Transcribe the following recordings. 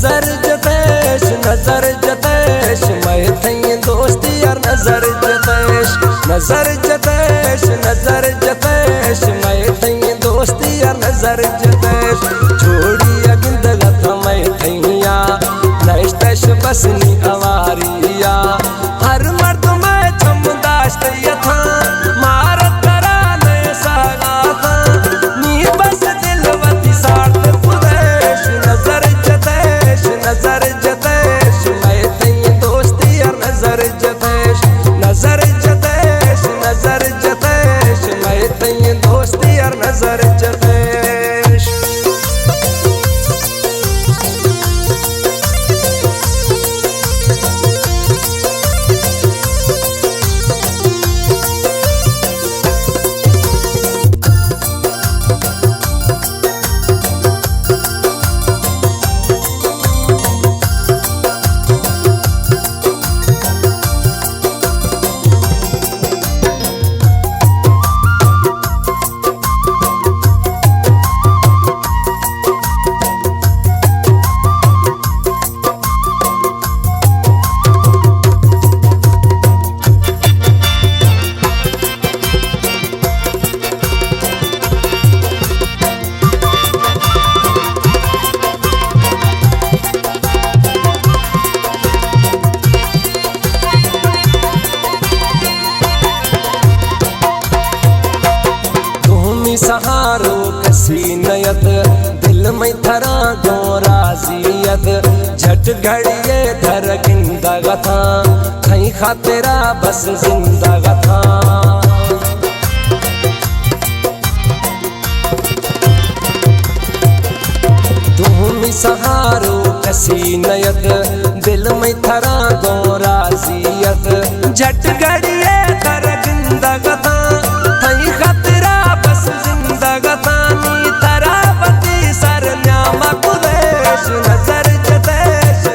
नजर जतेश नजर जतेश मैं थई दोस्ती यार नजर जतेश नजर जतेश नजर जतेश मैं थई दोस्ती यार नजर जतेश छोड़ी अगिंद लथा मैं थैया नैश बसनी अवारिया हर मर्द मैं चमदाश्त यथा मारत तरा नय सागा था नी बस दिल वती साथ पुदेश नजर जतेश नजर जतेश मैं थई दोस्ती यार नजर जतेश नजर जतेश नजर जतेश मैं थई दोस्ती यार नजर जतेश सहारो कसी नयत दिल में थरा दो राजियत झट घड़िए धर गिंदा गथा खई खातेरा बस जिंदा गथा तुम सहारो कसी नयत दिल में थरा दो राजियत झट घड़िए धर गिंदा गथा खई खातेरा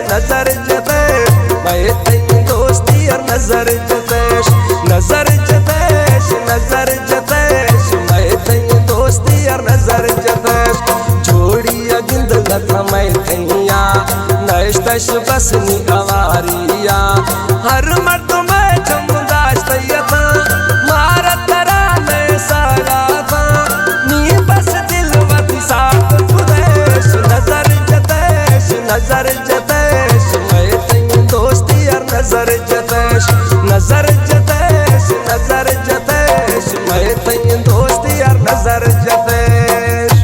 नजर जतेश मैं थई दोस्ती यार नजर जतेश नजर जतेश नजर जतेश मैं थई दोस्ती यार नजर जतेश जोड़ी अगिंद लथा मैं थैया नैश बसनी अवारिया हर मर्द मैं चमदाश्त यथा मारत तरा नय सागा था नी बस दिल वती साथ पुदेश नजर जतेश नजर जतेश मैं थई दोस्ती यार नजर जतेश नजर जतेश नजर जतेश मैं थई दोस्ती यार नजर जतेश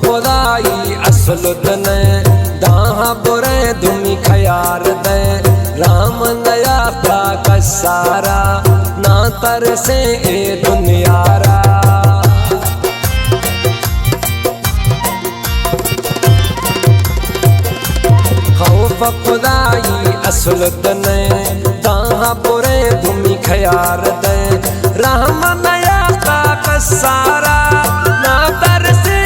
खुदाई असल तने दाहा बुरे दुमी खयार दे राम नया था कसारा ना तर से ए दुनियारा खौफ खुदाई असल तने दाहा बुरे दुमी खयार दे राम नया था कसारा ना तर से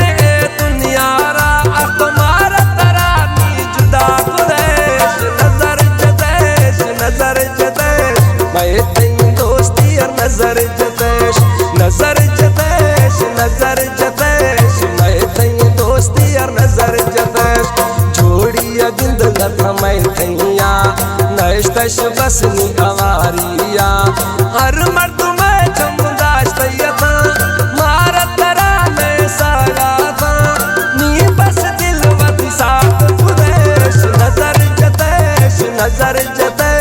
मैं थई दोस्ती यार नजर जतेश नजर जतेश नजर जतेश मैं थई दोस्ती यार नजर जतेश जोड़ी अगिंद लथा मैं थैया नैश बसनी अवारिया हर मर्द मैं चमदाश्त यथा मारत तरा नय सागा था नी बस दिल वती साथ पुदेश नजर जतेश नजर जतेश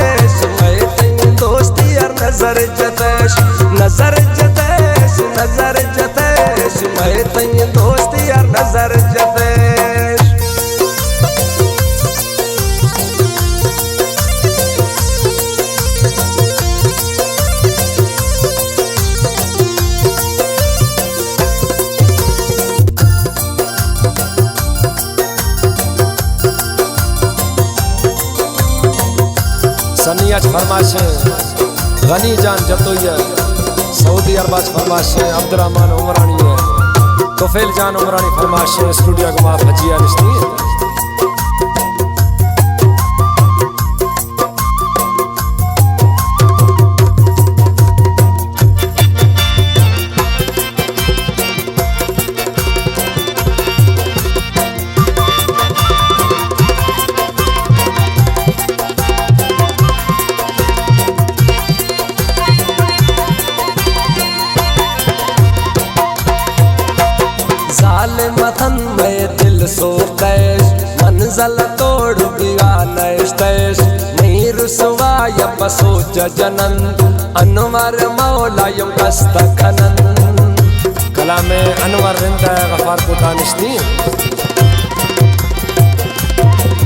आज फरमाइशें गनी जान जतोई सऊदी अरब आज फरमाइशें अब्दुर्रहमान उमरानी है तोफेल जान उमरानी फरमाइशें स्टूडियो गुमा भजिया निस्ती मथन में दिल सो कैश मंजल तोड़ दिया नैश तैश नहीं रुसवा या बसो जनन अनवर मौला यम कस्त खनन कलाम अनवर रिंदा गफार को दानिश्ती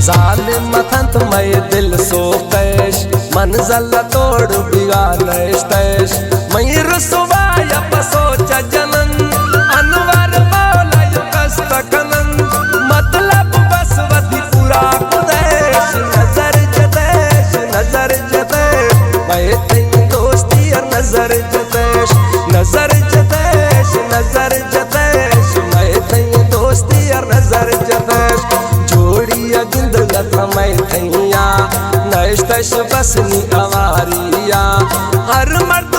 जालिम मथन में दिल सो कैश मंजल तोड़ दिया नैश तैश नहीं रुसवा या बसो जनन अनवर मतलब बस वती पूरा कुदेश नजर जतेश मैं तेरी दोस्ती और नजर जतेश मैं तेरी दोस्ती और नजर जतेश जोड़िया जिंदगत मैं थैया नैश तैश बसनी अवारिया हर मर्द